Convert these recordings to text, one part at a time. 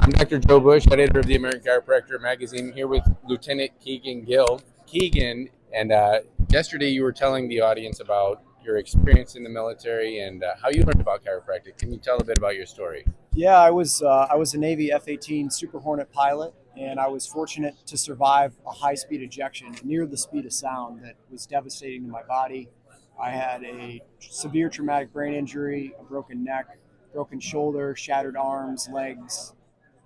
I'm Dr. Joe Bush, editor of the American Chiropractor magazine, here with Lieutenant Kegan Gil. Kegan, and yesterday you were telling the audience about your experience in the military and how you learned about chiropractic. Can you tell a bit about your story? Yeah, I was a Navy F-18 Super Hornet pilot, and I was fortunate to survive a high-speed ejection near the speed of sound that was devastating to my body. I had a severe traumatic brain injury, a broken neck, broken shoulder, shattered arms, legs,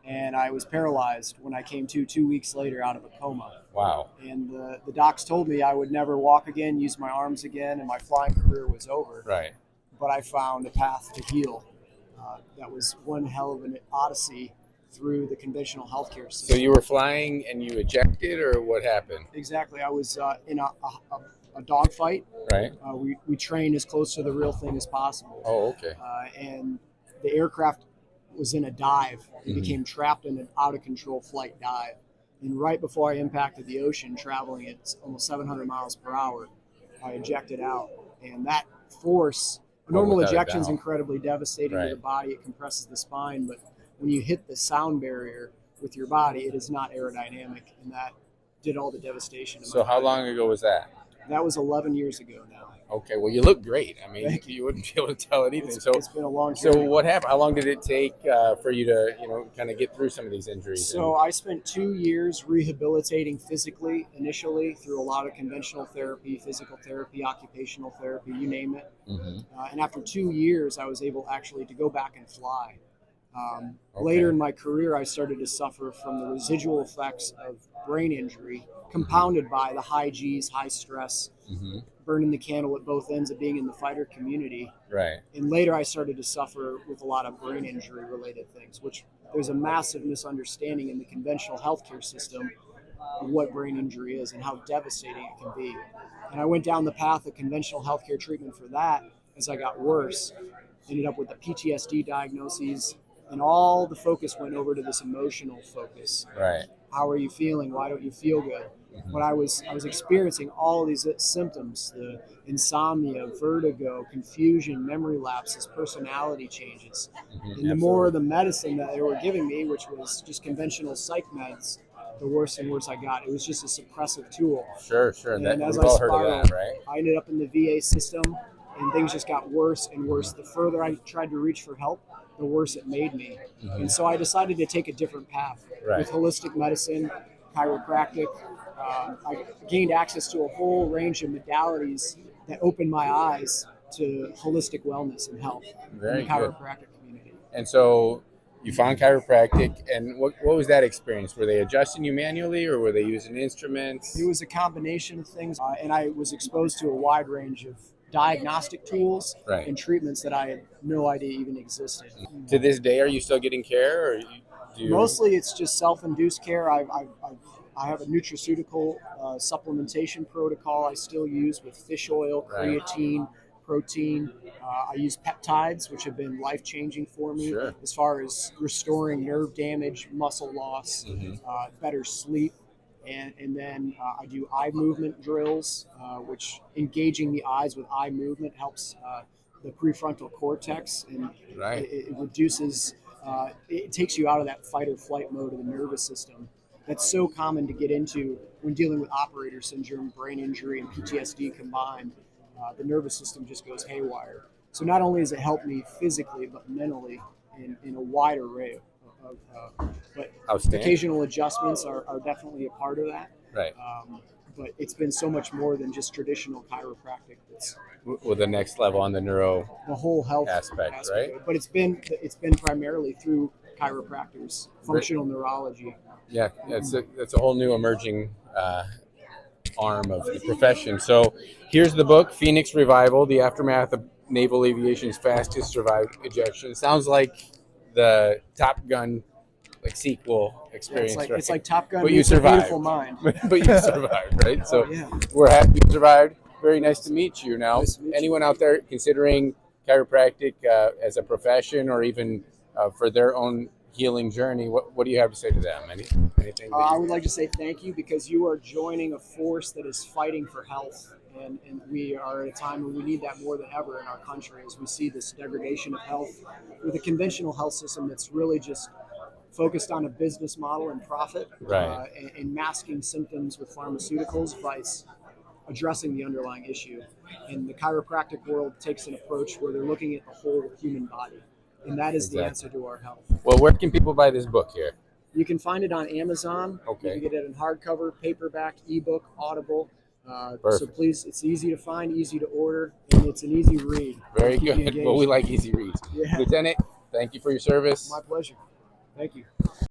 and I was paralyzed when I came to 2 weeks later out of a coma. Wow. And the docs told me I would never walk again, use my arms again, and my flying career was over. Right. But I found a path to heal. That was one hell of an odyssey through the conventional healthcare So system. you were flying and you ejected, or what happened? Exactly. I was in a dogfight. Right. We trained as close to the real thing as possible. Oh, okay. And the aircraft was in a dive. It became trapped in an out-of-control flight dive. And right before I impacted the ocean, traveling at almost 700 miles per hour, I ejected out. And that force, normal ejection is incredibly devastating to the body. It compresses the spine. But when you hit the sound barrier with your body, it is not aerodynamic. And that did all the devastation to my So how body. long ago was that? That was 11 years ago now. Okay, well, you look great. I mean, you wouldn't be able to tell anything. It's been a long So journey. what happened? How long did it take for you to, kind of get through some of these injuries? So I spent 2 years rehabilitating physically initially through a lot of conventional therapy, physical therapy, occupational therapy, you name it. And after 2 years, I was able actually to go back and fly. Later in my career, I started to suffer from the residual effects of brain injury, compounded by the high G's, high stress, burning the candle at both ends of being in the fighter community. Right. And later, I started to suffer with a lot of brain injury related things, which there's a massive misunderstanding in the conventional healthcare system of what brain injury is and how devastating it can be. And I went down the path of conventional healthcare treatment for that as I got worse, ended up with the PTSD diagnoses, and all the focus went over to this emotional focus. Right. How are you feeling? Why don't you feel good? When I was experiencing all of these symptoms, the insomnia, vertigo, confusion, memory lapses, personality changes. And the more the medicine that they were giving me, which was just conventional psych meds, the worse and worse I got. It was just a suppressive tool. Sure. And That, as we've I all heard of spiraled, that, right? I ended up in the VA system, and things just got worse and worse. The further I tried to reach for help, the worse it made me. And so I decided to take a different path with holistic medicine, chiropractic. I gained access to a whole range of modalities that opened my eyes to holistic wellness and health in the chiropractic community. And so you found chiropractic, and what was that experience? Were they adjusting you manually, or were they using instruments? It was a combination of things, and I was exposed to a wide range of diagnostic tools and treatments that I had no idea even existed. To this day, are you still getting care, or do you... Mostly it's just self-induced care. I have a nutraceutical supplementation protocol I still use with fish oil, creatine, protein. I use peptides, which have been life-changing for me as far as restoring nerve damage, muscle loss, better sleep. And then I do eye movement drills, which engaging the eyes with eye movement helps the prefrontal cortex, and it reduces, it takes you out of that fight or flight mode of the nervous system. That's so common to get into when dealing with operator syndrome, brain injury, and PTSD combined. The nervous system just goes haywire. So not only does it help me physically, but mentally in a wide array but occasional adjustments are definitely a part of that. Right. But it's been so much more than just traditional chiropractic. It's with the next level on the whole health aspect, right? But it's been primarily through chiropractors, functional neurology. Yeah, that's a whole new emerging arm of the profession. So here's the book, Phoenix Revival: The Aftermath of Naval Aviation's Fastest Survived Ejection. It sounds like the Top Gun sequel experience. Yeah, it's like Top Gun, but you survived. Beautiful Mind. But you survived, right? So we're happy you survived. Very nice to meet you. Now, anyone out there considering chiropractic as a profession, or even for their own healing journey, what do you have to say to them? Anything? I would like to say thank you, because you are joining a force that is fighting for health. And we are at a time when we need that more than ever in our country, as we see this degradation of health with a conventional health system that's really just focused on a business model and profit, Right. and masking symptoms with pharmaceuticals vice addressing the underlying issue. And the chiropractic world takes an approach where they're looking at the whole human body, and that is the answer to our health. Well, where can people buy this book here? You can find it on Amazon. Okay. You can get it in hardcover, paperback, ebook, Audible. So Perfect. please, it's easy to find, easy to order, and it's an easy read. Very Keep you good. engaged. Well, we like easy reads. Yeah. Lieutenant, thank you for your service. My pleasure. Thank you.